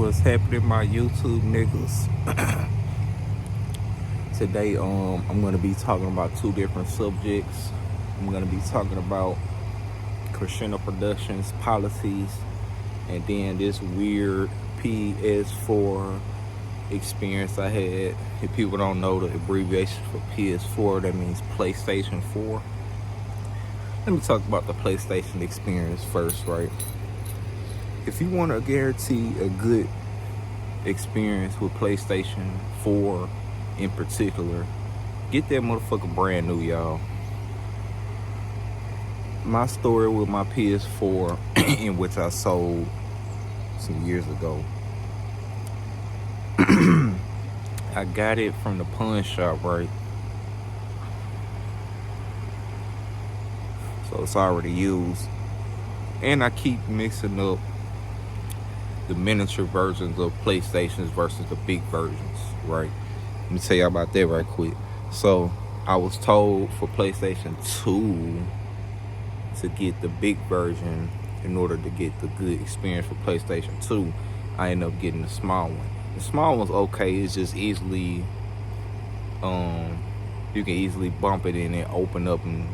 What's happening, my YouTube niggas? Today, I'm gonna be talking about two different subjects. I'm gonna be talking about Crushindo Productions policies, and then this weird PS4 experience I had. If people don't know the abbreviation for PS4, that means PlayStation 4. Let me talk about the PlayStation experience first, right? If you want to guarantee a good experience with PlayStation 4 in particular, get that motherfucker brand new, y'all. My story with my PS4, in which I sold some years ago, I got it from the pawn shop, right? So it's already used. And I keep mixing up the miniature versions of PlayStations versus the big versions, right? Let me tell you about that right quick. So I was told for PlayStation 2 to get the big version in order to get the good experience for PlayStation 2. I ended up getting the small one. The small one's okay. It's just easily, you can easily bump it in and open up and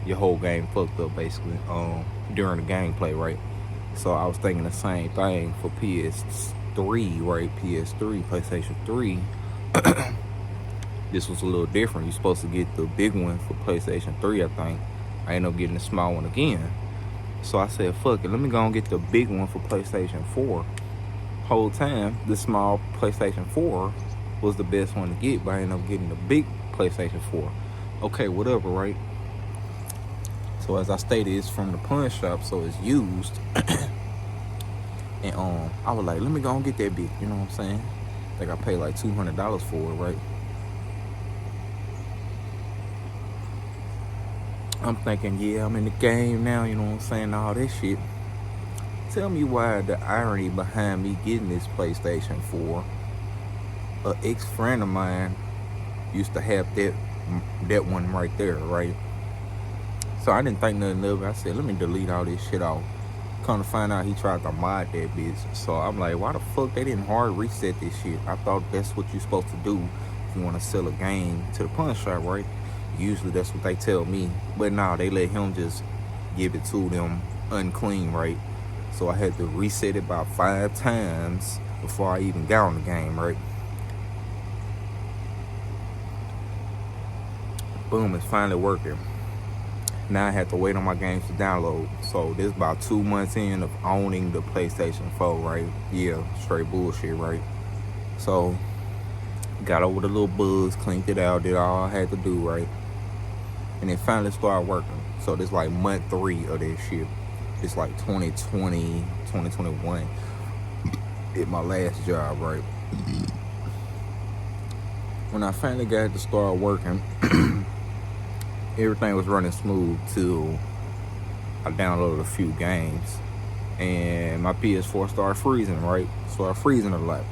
your whole game fucked up basically during the gameplay, right? So I was thinking the same thing for PS3, right? PS3, PlayStation 3. This was a little different. You're supposed to get the big one for PlayStation 3, I think. I ended up getting the small one again. So I said, fuck it, let me go and get the big one for PlayStation 4. Whole time, the small PlayStation 4 was the best one to get, but I ended up getting the big PlayStation 4. Okay, whatever, right? So as I stated, it's from the pawn shop, so it's used. And I was like, let me go and get that bit, you know what I'm saying? I think I paid like $200 for it, right? I'm thinking, yeah, I'm in the game now, you know what I'm saying, all this shit. Tell me why the irony behind me getting this PlayStation 4. An ex-friend of mine used to have that one right there, right? So I didn't think nothing of it. I said, let me delete all this shit off. Come to find out he tried to mod that bitch. So I'm like, why the fuck they didn't hard reset this shit? I thought that's what you're supposed to do if you want to sell a game to the pawn shop, right? Usually that's what they tell me. But nah, they let him just give it to them unclean, right? So I had to reset it about 5 times before I even got on the game, right? Boom, it's finally working. Now I have to wait on my games to download. So this is about 2 months in of owning the PlayStation 4, right? Yeah, straight bullshit, right? So got over the little bugs, cleaned it out, did all I had to do, right? And it finally started working. So this like month 3 of this shit. It's like 2020, 2021 at my last job, right? When I finally got it to start working, everything was running smooth till I downloaded a few games and my PS4 started freezing, right? Started freezing a lot.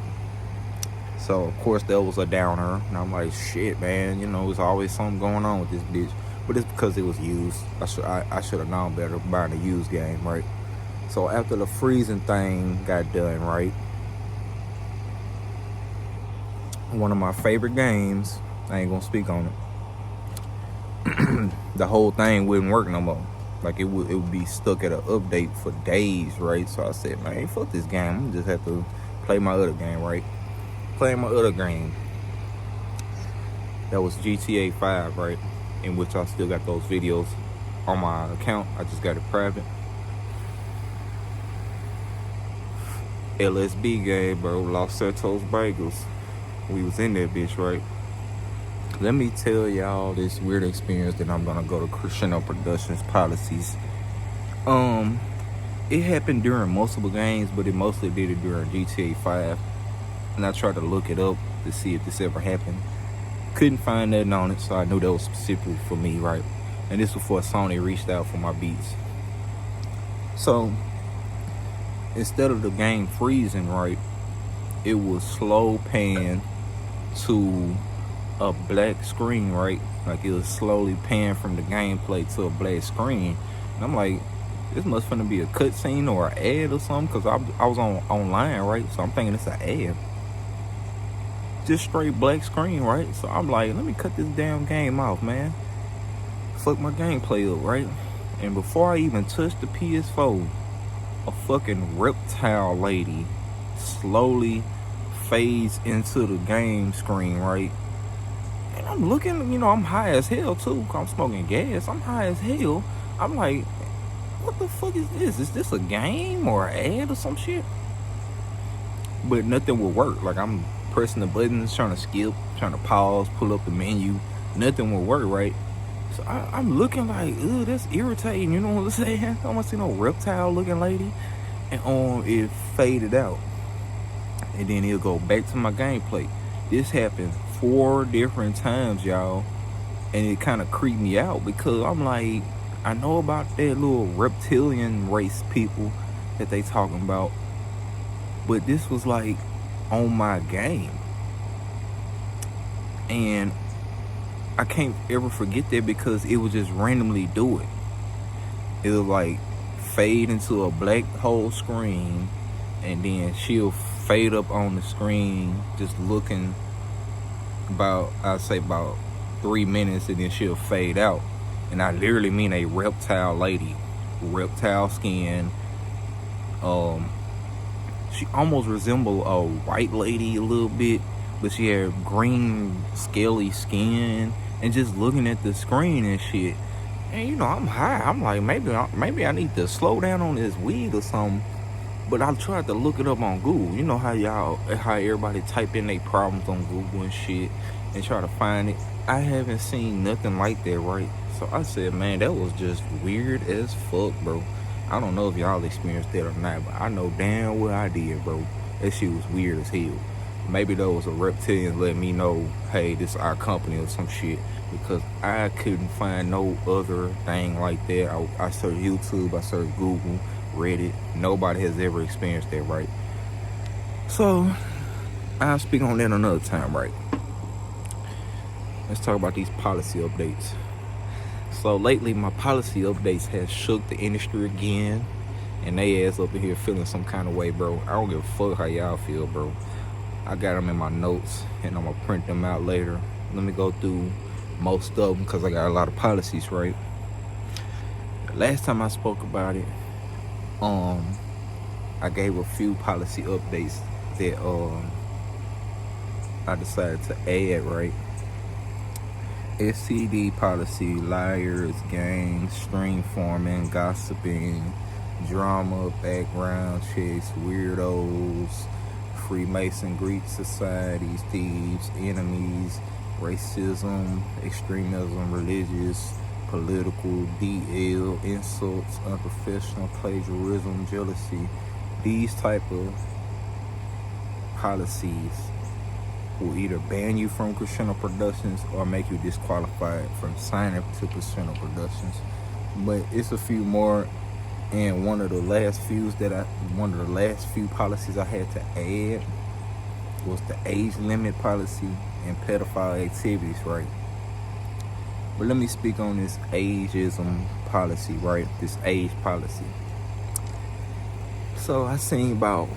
So of course that was a downer, and I'm like, shit, man, you know, there's always something going on with this bitch. But it's because it was used. I should have known better buying a used game, right? So after the freezing thing got done, right, one of my favorite games, I ain't gonna speak on it, the whole thing wouldn't work no more. Like it would be stuck at an update for days, right? So I said, man, fuck this game. I'm just have to play my other game, right? Playing my other game. That was GTA 5, right? In which I still got those videos on my account. I just got it private. LSB game, bro. Los Santos Bagels. We was in that bitch, right? Let me tell y'all this weird experience that I'm gonna go to Crushindo Productions policies. It happened during multiple games, but it mostly did it during GTA 5. And I tried to look it up to see if this ever happened. Couldn't find nothing on it, so I knew that was specifically for me, right? And this was before Sony reached out for my beats. So instead of the game freezing, right, it was slow pan to a black screen, right? Like it was slowly pan from the gameplay to a black screen. And I'm like, This must finna be a cutscene or an ad or something, cause I was online, right? So I'm thinking it's an ad. Just straight black screen, right? So I'm like, let me cut this damn game off, man. Fuck my gameplay up, right? And before I even touch the PS4, a fucking reptile lady slowly fades into the game screen, right? And I'm looking, I'm high as hell too, cause I'm smoking gas. I'm high as hell. I'm like, what the fuck is this? Is this a game or an ad or some shit? But nothing will work. Like, I'm pressing the buttons, trying to skip, trying to pause, pull up the menu. Nothing will work, right? So I'm looking like, ugh, that's irritating. You know what I'm saying? I don't want to see no reptile looking lady. And it faded out. And then it'll go back to my gameplay. This happened 4 different times, y'all. And it kind of creeped me out because I'm like, I know about that little reptilian race people that they talking about. But this was like on my game. And I can't ever forget that because it would just randomly do it. It would like fade into a black hole screen, and then she'll fade up on the screen just looking about, I'd say about 3 minutes, and then she'll fade out. And I literally mean a reptile lady. Reptile skin. She almost resembled a white lady a little bit, but she had green scaly skin, and just looking at the screen and shit. And I'm high. I'm like, maybe I need to slow down on this weed or something. But I tried to look it up on Google. You know how everybody type in their problems on Google and shit and try to find it. I haven't seen nothing like that, right? So I said, man, that was just weird as fuck, bro. I don't know if y'all experienced that or not, but I know damn well I did, bro. That shit was weird as hell. Maybe those are reptilians letting me know, hey, this is our company or some shit, because I couldn't find no other thing like that. I searched YouTube, I searched Google, Reddit. Nobody has ever experienced that, right? So I'll speak on that another time, right? Let's talk about these policy updates. So lately, my policy updates has shook the industry again, and they ass up in here feeling some kind of way, bro. I don't give a fuck how y'all feel, bro. I got them in my notes, and I'm gonna print them out later. Let me go through most of them because I got a lot of policies, right? Last time I spoke about it, I gave a few policy updates that I decided to add, right? STD policy, liars, gangs, string forming, gossiping, drama, background checks, weirdos, Freemason, Greek societies, thieves, enemies, racism, extremism, religious, political, DL, insults, unprofessional, plagiarism, jealousy. These type of policies will either ban you from Crushindo Productions or make you disqualified from signing to Crushindo Productions. But it's a few more, and one of the last few policies I had to add was the age limit policy and pedophile activities, right? But let me speak on this ageism policy, right? This age policy. So I seen about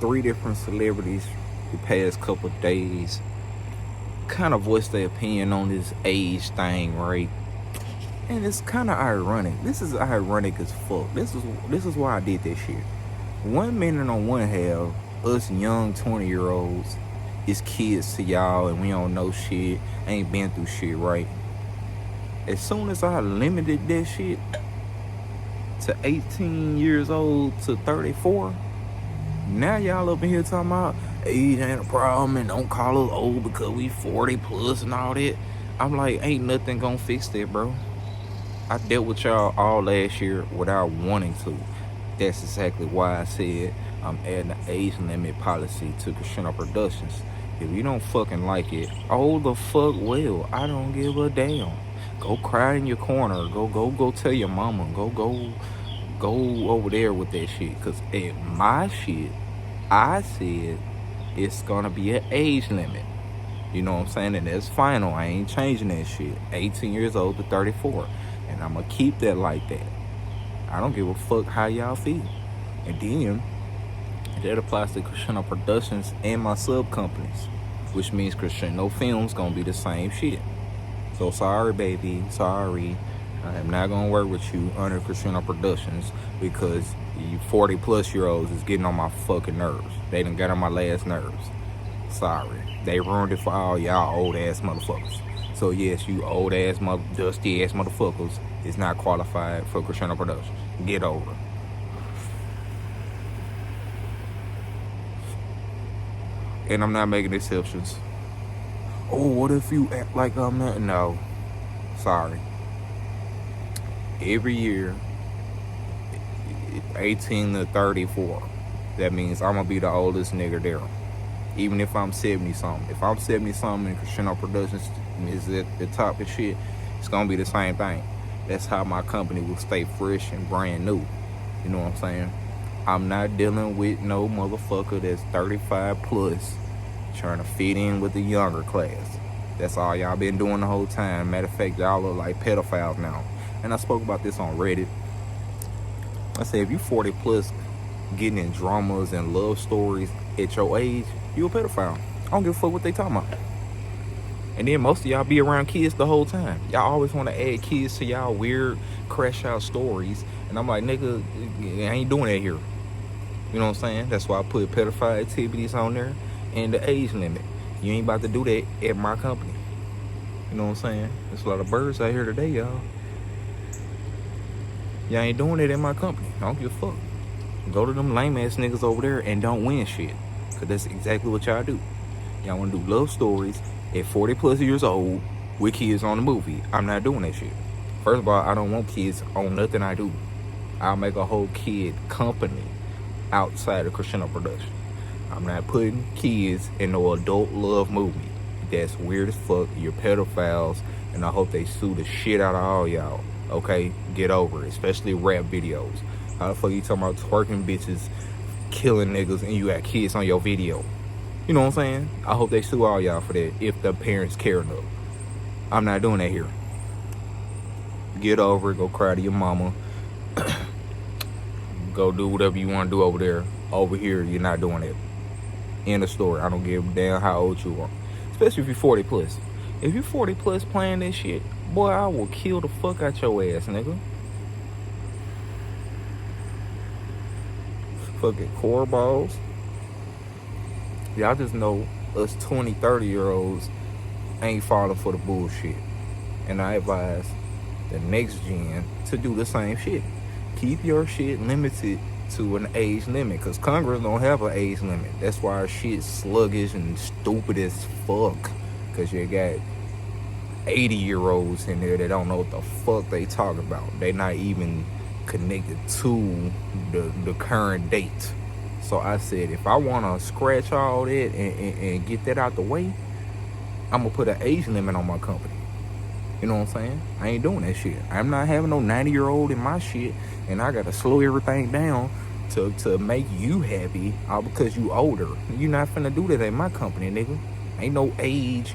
3 different celebrities the past couple of days kind of voice their opinion on this age thing, right? And it's kind of ironic. This is ironic as fuck. This is why I did this shit. 1 minute on one half, us young 20-year-olds is kids to y'all, and we don't know shit, ain't been through shit, right? As soon as I limited that shit to 18 years old to 34, now y'all up in here talking about age ain't a problem and don't call us old because we 40 plus and all that. I'm like, ain't nothing gonna fix that, bro. I dealt with y'all all last year without wanting to. That's exactly why I said I'm adding the age limit policy to Crushindo Productions. If you don't fucking like it, oh the fuck well, I don't give a damn. Go cry in your corner. Go tell your mama. Go over there with that shit. Cause at my shit, I said it's gonna be an age limit. You know what I'm saying? And that's final. I ain't changing that shit. 18 years old to 34. And I'm gonna keep that like that. I don't give a fuck how y'all feel. And then that applies to Crushindo Productions and my sub companies, which means Crushindo Films gonna be the same shit. So sorry, baby, sorry. I am not gonna work with you under Crushindo Productions because you 40+ year olds is getting on my fucking nerves. They done got on my last nerves. Sorry. They ruined it for all y'all old ass motherfuckers. So yes, you old ass dusty ass motherfuckers is not qualified for Crushindo Productions. Get over it. And I'm not making exceptions. Oh, what if you act like I'm not? No. Sorry. Every year, 18 to 34, that means I'm gonna be the oldest nigga there. Even if I'm 70 something. If I'm 70 something and Crushindo Productions is at the top of shit, it's gonna be the same thing. That's how my company will stay fresh and brand new. You know what I'm saying? I'm not dealing with no motherfucker that's 35 plus trying to fit in with the younger class. That's all y'all been doing the whole time. Matter of fact, y'all look like pedophiles now. And I spoke about this on Reddit. I said, if you 40 plus getting in dramas and love stories at your age, you a pedophile. I don't give a fuck what they talking about. And then most of y'all be around kids the whole time. Y'all always want to add kids to y'all weird crash out stories. And I'm like, nigga, I ain't doing that here. You know what I'm saying? That's why I put pedophile activities on there and the age limit. You ain't about to do that at my company. You know what I'm saying? There's a lot of birds out here today, y'all. Y'all ain't doing it at my company. I don't give a fuck. Go to them lame ass niggas over there and don't win shit. Cause that's exactly what y'all do. Y'all wanna do love stories at 40+ years old with kids on the movie. I'm not doing that shit. First of all, I don't want kids on nothing I do. I'll make a whole kid company outside of Crushindo Production. I'm not putting kids in no adult love movie. That's weird as fuck. You're pedophiles, and I hope they sue the shit out of all y'all. Okay? Get over it. Especially rap videos. How the fuck you talking about twerking bitches, killing niggas, and you got kids on your video? You know what I'm saying? I hope they sue all y'all for that if the parents care enough. I'm not doing that here. Get over it. Go cry to your mama. Go do whatever you want to do over there. Over here, you're not doing it. End of story. I don't give a damn how old you are. Especially if you're 40 plus. If you're 40 plus playing this shit, boy, I will kill the fuck out your ass, nigga. Fucking cornballs. Y'all just know us 20, 30-year-olds ain't falling for the bullshit. And I advise the next gen to do the same shit. Keep your shit limited to an age limit, because Congress don't have an age limit. That's why our shit's sluggish and stupid as fuck, because you got 80-year-olds in there that don't know what the fuck they talk about. They not even connected to the current date. So I said, if I want to scratch all that and get that out the way, I'm going to put an age limit on my company. You know what I'm saying? I ain't doing that shit. I'm not having no 90-year-old in my shit, and I got to slow everything down to make you happy all because you older. You not finna do that at my company, nigga. Ain't no age.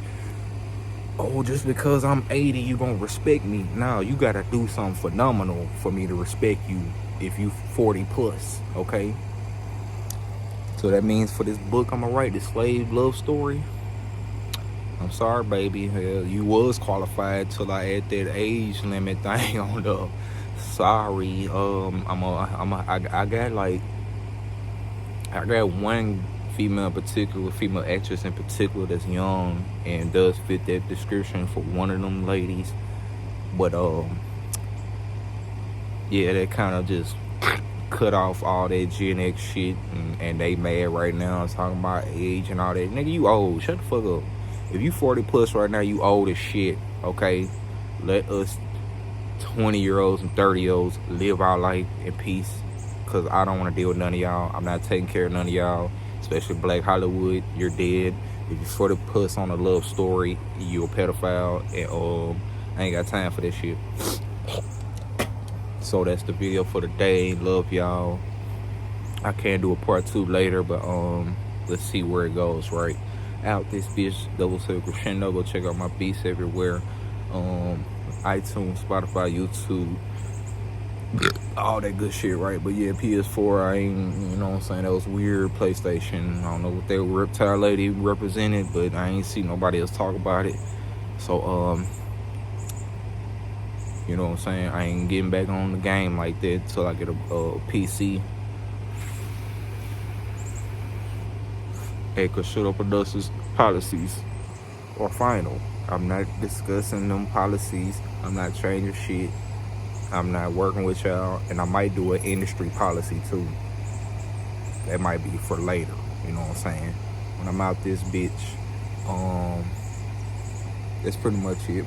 Oh, just because I'm 80, you gonna respect me. No, you got to do something phenomenal for me to respect you if you 40 plus, okay? So that means for this book I'm gonna write, this slave love story, I'm sorry, baby. Hell, you was qualified till I add that age limit thing on the. Sorry. I got one female actress in particular that's young and does fit that description for one of them ladies. But yeah, that kind of just cut off all that Gen X shit, and they mad right now talking about age and all that. Nigga, you old. Shut the fuck up. If you 40 plus right now, you old as shit, okay? Let us 20-year-olds and 30-year-olds live our life in peace, because I don't want to deal with none of y'all. I'm not taking care of none of y'all, especially Black Hollywood. You're dead. If you're 40 plus on a love story, you're a pedophile, and I ain't got time for this shit. So that's the video for today. Love y'all. I can do a part 2 later, but let's see where it goes, right? Out this bitch, double save Crushindo. Go check out my beats everywhere. iTunes, Spotify, YouTube, all that good shit, right? But yeah, PS4, I ain't, you know what I'm saying, that was weird. PlayStation, I don't know what that reptile lady represented, but I ain't see nobody else talk about it. So you know what I'm saying, I ain't getting back on the game like that till I get a PC. At Crushindo Productions policies are final. I'm not discussing them policies. I'm not changing shit. I'm not working with y'all, and I might do an industry policy too. That might be for later. You know what I'm saying? When I'm out this bitch, that's pretty much it.